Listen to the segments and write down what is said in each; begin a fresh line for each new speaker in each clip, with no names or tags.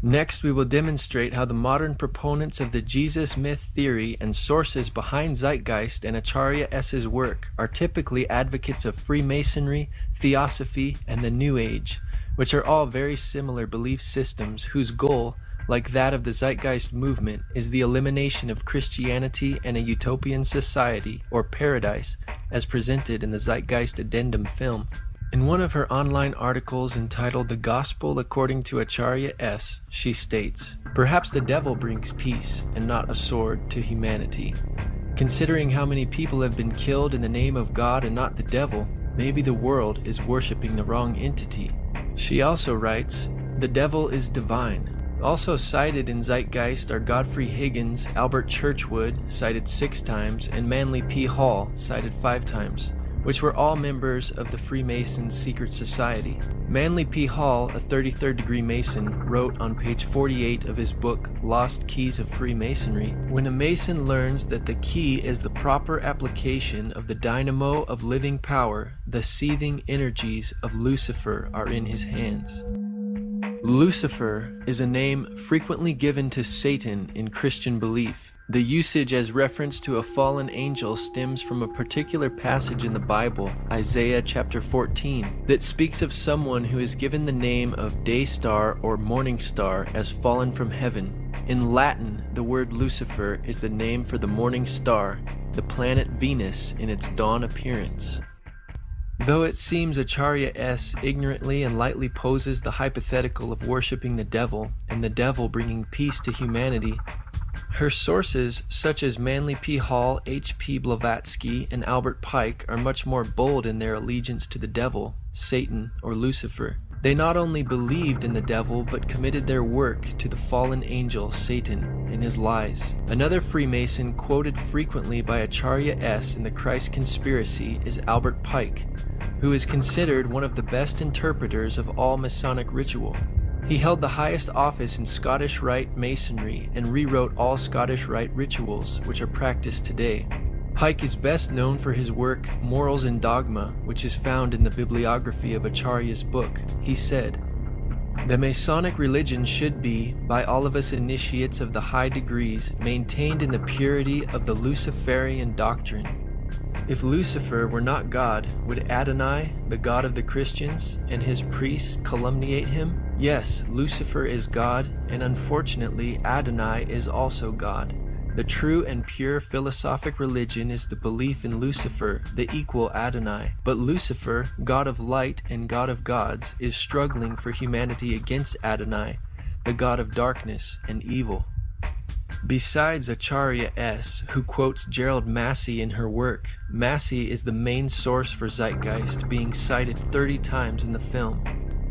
Next, we will demonstrate how the modern proponents of the Jesus myth theory and sources behind Zeitgeist and Acharya S's work are typically advocates of Freemasonry, Theosophy, and the New Age, which are all very similar belief systems whose goal, like that of the Zeitgeist movement, is the elimination of Christianity and a utopian society, or paradise, as presented in the Zeitgeist Addendum film. In one of her online articles entitled The Gospel According to Acharya S, she states, "Perhaps the devil brings peace and not a sword to humanity. Considering how many people have been killed in the name of God and not the devil, maybe the world is worshiping the wrong entity." She also writes, "The devil is divine." Also cited in Zeitgeist are Godfrey Higgins, Albert Churchwood, cited 6 times, and Manly P. Hall, cited 5 times, which were all members of the Freemasons' secret society. Manly P. Hall, a 33rd degree Mason, wrote on page 48 of his book, Lost Keys of Freemasonry, "When a Mason learns that the key is the proper application of the dynamo of living power, the seething energies of Lucifer are in his hands." Lucifer is a name frequently given to Satan in Christian belief. The usage as reference to a fallen angel stems from a particular passage in the Bible, Isaiah chapter 14, that speaks of someone who is given the name of day star or morning star as fallen from heaven. In Latin, the word Lucifer is the name for the morning star, the planet Venus in its dawn appearance. Though it seems Acharya S ignorantly and lightly poses the hypothetical of worshipping the devil and the devil bringing peace to humanity, her sources, such as Manly P. Hall, H. P. Blavatsky, and Albert Pike, are much more bold in their allegiance to the devil, Satan, or Lucifer. They not only believed in the devil, but committed their work to the fallen angel, Satan, and his lies. Another Freemason quoted frequently by Acharya S in the Christ Conspiracy is Albert Pike, who is considered one of the best interpreters of all Masonic ritual. He held the highest office in Scottish Rite Masonry and rewrote all Scottish Rite rituals, which are practiced today. Pike is best known for his work Morals and Dogma, which is found in the bibliography of Acharya's book. He said, "The Masonic religion should be, by all of us initiates of the high degrees, maintained in the purity of the Luciferian doctrine. If Lucifer were not God, would Adonai, the God of the Christians, and his priests calumniate him? Yes, Lucifer is God, and unfortunately Adonai is also God. The true and pure philosophic religion is the belief in Lucifer, the equal Adonai. But Lucifer, God of light and God of gods, is struggling for humanity against Adonai, the God of darkness and evil." Besides Acharya S, who quotes Gerald Massey in her work, Massey is the main source for Zeitgeist, being cited 30 times in the film.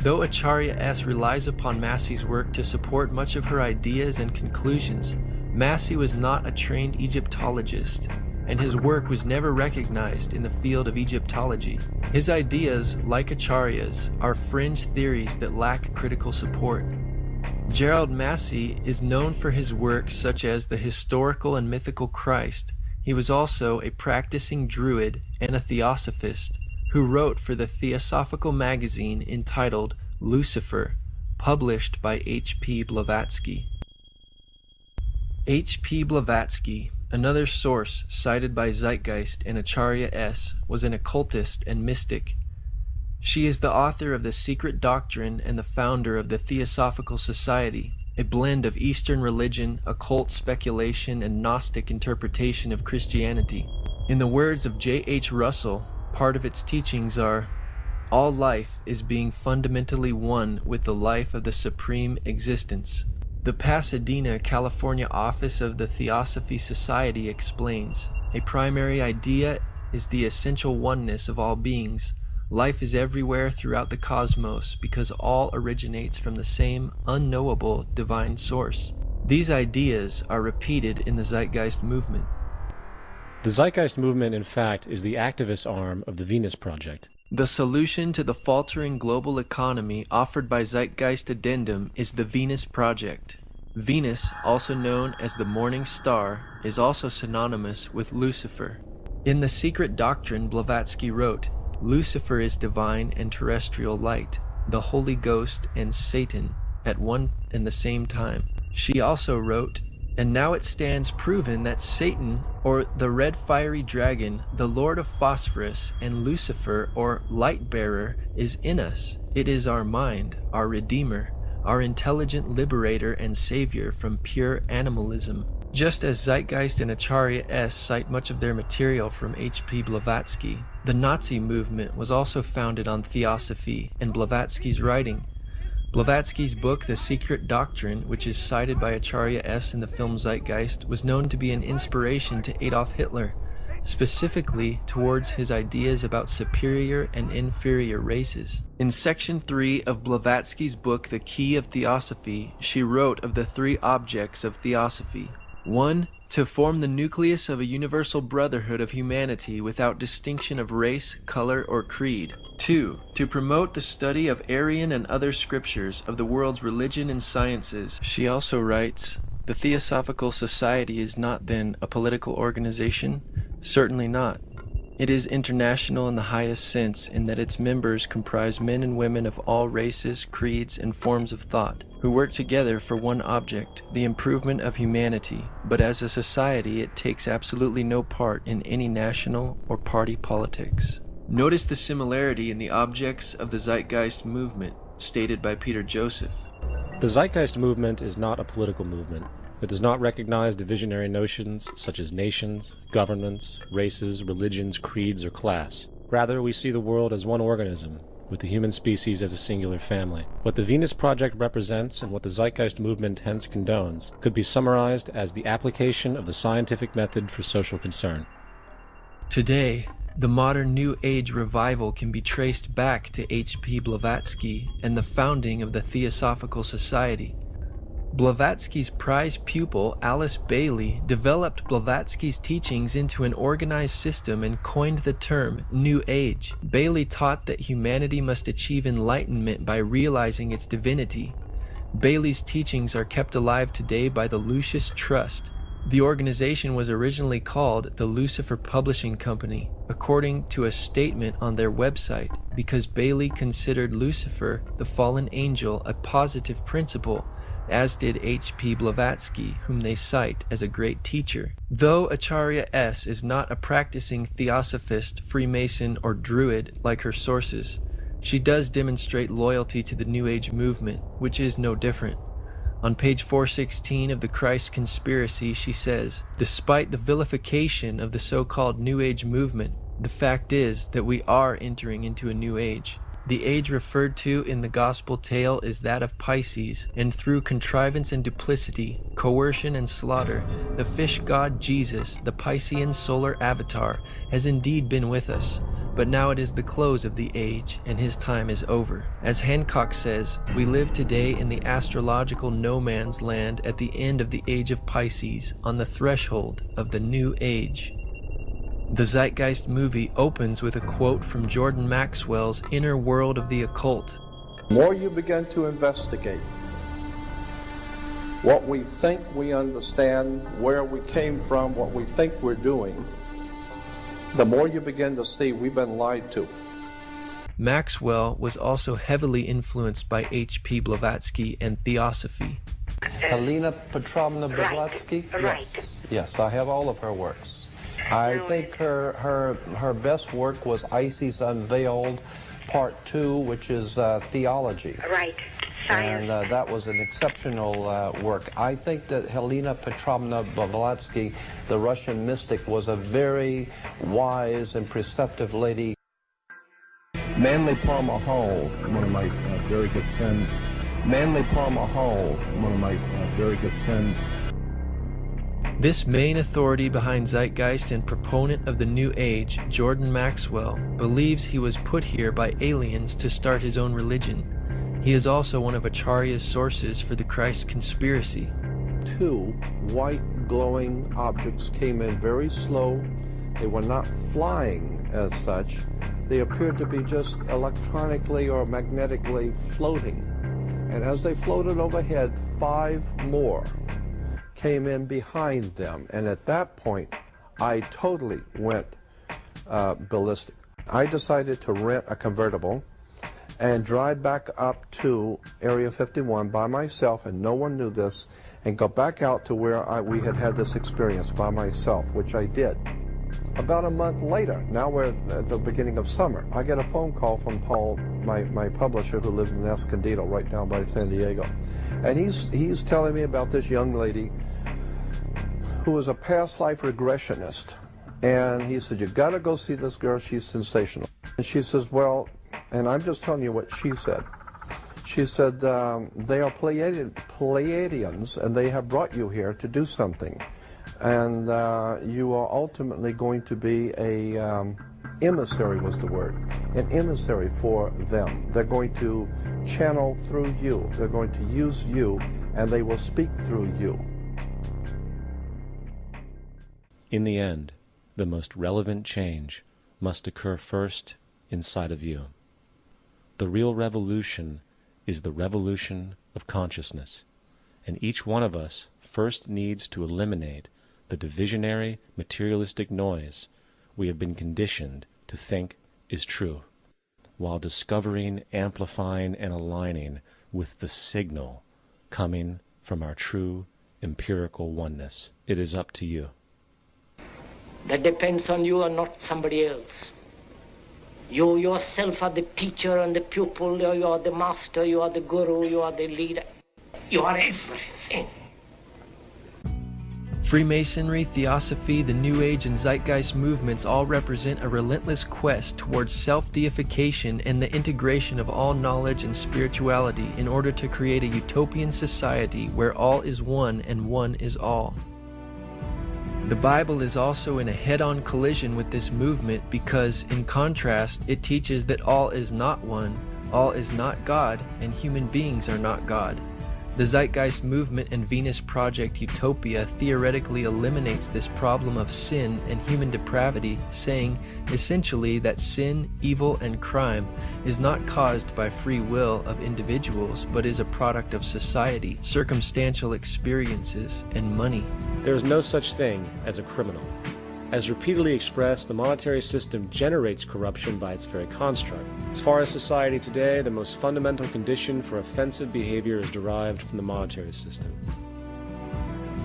Though Acharya S relies upon Massey's work to support much of her ideas and conclusions, Massey was not a trained Egyptologist, and his work was never recognized in the field of Egyptology. His ideas, like Acharya's, are fringe theories that lack critical support. Gerald Massey is known for his works such as The Historical and Mythical Christ. He was also a practicing Druid and a Theosophist who wrote for the Theosophical magazine entitled Lucifer, published by H. P. Blavatsky. H. P. Blavatsky, another source cited by Zeitgeist and Acharya S, was an occultist and mystic. She is the author of The Secret Doctrine and the founder of the Theosophical Society, a blend of Eastern religion, occult speculation, and Gnostic interpretation of Christianity. In the words of J. H. Russell, part of its teachings are, "All life is being fundamentally one with the life of the Supreme Existence." The Pasadena, California office of the Theosophy Society explains, "A primary idea is the essential oneness of all beings. Life is everywhere throughout the cosmos because all originates from the same unknowable divine source." These ideas are repeated in the Zeitgeist movement.
The Zeitgeist movement, in fact, is the activist arm of the Venus Project.
The solution to the faltering global economy offered by Zeitgeist Addendum is the Venus Project. Venus, also known as the morning star, is also synonymous with Lucifer. In The Secret Doctrine, Blavatsky wrote, "Lucifer is divine and terrestrial light, the Holy Ghost and Satan at one in the same time. She also wrote, "And now it stands proven that Satan, or the red fiery dragon, the lord of phosphorus, and Lucifer, or light-bearer, is in us. It is our mind, our redeemer, our intelligent liberator and savior from pure animalism." Just as Zeitgeist and Acharya S cite much of their material from H.P. Blavatsky, the Nazi movement was also founded on Theosophy and Blavatsky's writing. Blavatsky's book, The Secret Doctrine, which is cited by Acharya S in the film Zeitgeist, was known to be an inspiration to Adolf Hitler, specifically towards his ideas about superior and inferior races. In section 3 of Blavatsky's book, The Key of Theosophy, she wrote of the 3 objects of Theosophy. 1. To form the nucleus of a universal brotherhood of humanity without distinction of race, color, or creed. 2. To promote the study of Aryan and other scriptures of the world's religion and sciences. She also writes, "The Theosophical Society is not then a political organization? Certainly not. It is international in the highest sense in that its members comprise men and women of all races, creeds, and forms of thought, who work together for one object, the improvement of humanity, but as a society it takes absolutely no part in any national or party politics." Notice the similarity in the objects of the Zeitgeist movement, stated by Peter Joseph.
The Zeitgeist movement is not a political movement. It does not recognize divisionary notions such as nations, governments, races, religions, creeds, or class. Rather, we see the world as one organism, with the human species as a singular family. What the Venus Project represents and what the Zeitgeist movement hence condones could be summarized as the application of the scientific method for social concern.
Today, the modern New Age revival can be traced back to H.P. Blavatsky and the founding of the Theosophical Society. Blavatsky's prize pupil, Alice Bailey, developed Blavatsky's teachings into an organized system and coined the term New Age. Bailey taught that humanity must achieve enlightenment by realizing its divinity. Bailey's teachings are kept alive today by the Lucis Trust. The organization was originally called the Lucifer Publishing Company, according to a statement on their website, because Bailey considered Lucifer, the fallen angel, a positive principle, as did H.P. Blavatsky, whom they cite as a great teacher. Though Acharya S is not a practicing Theosophist, Freemason, or Druid like her sources, she does demonstrate loyalty to the New Age movement, which is no different. On page 416 of the Christ Conspiracy, she says, "Despite the vilification of the so-called New Age movement, the fact is that we are entering into a new age. The age referred to in the gospel tale is that of Pisces, and through contrivance and duplicity, coercion and slaughter, the fish god Jesus, the Piscean solar avatar, has indeed been with us. But now it is the close of the age, and his time is over. As Hancock says, we live today in the astrological no man's land at the end of the age of Pisces, on the threshold of the new age." The Zeitgeist movie opens with a quote from Jordan Maxwell's Inner World of the Occult.
The more you begin to investigate what we think we understand, where we came from, what we think we're doing, the more you begin to see we've been lied to.
Maxwell was also heavily influenced by H.P. Blavatsky and Theosophy.
Helena Petrovna Blavatsky?
Right.
Yes, I have all of her works. I think her best work was Isis Unveiled, Part 2, which is theology.
Right. Science.
And that was an exceptional work. I think that Helena Petrovna Blavatsky, the Russian mystic, was a very wise and preceptive lady. Manly Palmer Hall, one of my very good friends. Manly Palmer Hall, one of my very good friends.
This main authority behind Zeitgeist and proponent of the New Age, Jordan Maxwell, believes he was put here by aliens to start his own religion. He is also one of Acharya's sources for the Christ Conspiracy.
2 white glowing objects came in very slow. They were not flying as such. They appeared to be just electronically or magnetically floating. And as they floated overhead, 5 more came in behind them, and at that point I totally went ballistic. I decided to rent a convertible and drive back up to Area 51 by myself, and no one knew this, and go back out to where we had this experience by myself, which I did. About a month later, now we're at the beginning of summer, I get a phone call from Paul, my publisher, who lives in Escondido, right down by San Diego. And he's telling me about this young lady who is a past life regressionist. And he said, you got to go see this girl, she's sensational. And she says, well, and I'm just telling you what she said. She said, they are Pleiadians, and they have brought you here to do something. And you are ultimately going to be a emissary, was the word, an emissary for them. They're going to channel through you. They're going to use you, and they will speak through you.
In the end, the most relevant change must occur first inside of you. The real revolution is the revolution of consciousness, and each one of us first needs to eliminate the divisionary, materialistic noise we have been conditioned to think is true, while discovering, amplifying, and aligning with the signal coming from our true empirical oneness. It is up to you.
That depends on you and not somebody else. You yourself are the teacher and the pupil, you are the master, you are the guru, you are the leader. You are everything.
Freemasonry, Theosophy, the New Age, and Zeitgeist movements all represent a relentless quest towards self-deification and the integration of all knowledge and spirituality in order to create a utopian society where all is one and one is all. The Bible is also in a head-on collision with this movement because, in contrast, it teaches that all is not one, all is not God, and human beings are not God. The Zeitgeist movement and Venus Project Utopia theoretically eliminates this problem of sin and human depravity, saying, essentially, that sin, evil, and crime is not caused by free will of individuals, but is a product of society, circumstantial experiences, and money.
There is no such thing as a criminal. As repeatedly expressed, the monetary system generates corruption by its very construct. As far as society today, the most fundamental condition for offensive behavior is derived from the monetary system.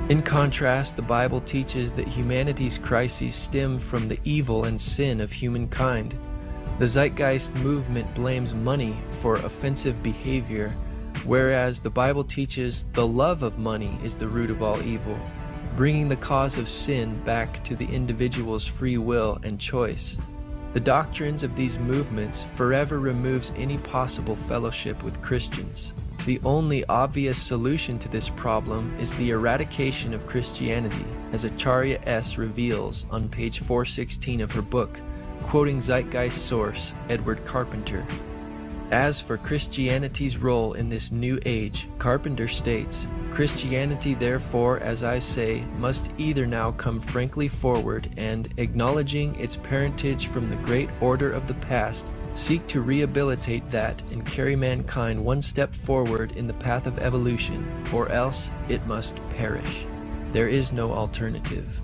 In contrast, the Bible teaches that humanity's crises stem from the evil and sin of humankind. The Zeitgeist movement blames money for offensive behavior, whereas the Bible teaches the love of money is the root of all evil, bringing the cause of sin back to the individual's free will and choice. The doctrines of these movements forever removes any possible fellowship with Christians. The only obvious solution to this problem is the eradication of Christianity, as Acharya S reveals on page 416 of her book, quoting Zeitgeist source Edward Carpenter. As for Christianity's role in this new age, Carpenter states, Christianity, therefore, as I say, must either now come frankly forward and, acknowledging its parentage from the great order of the past, seek to rehabilitate that and carry mankind one step forward in the path of evolution, or else it must perish. There is no alternative.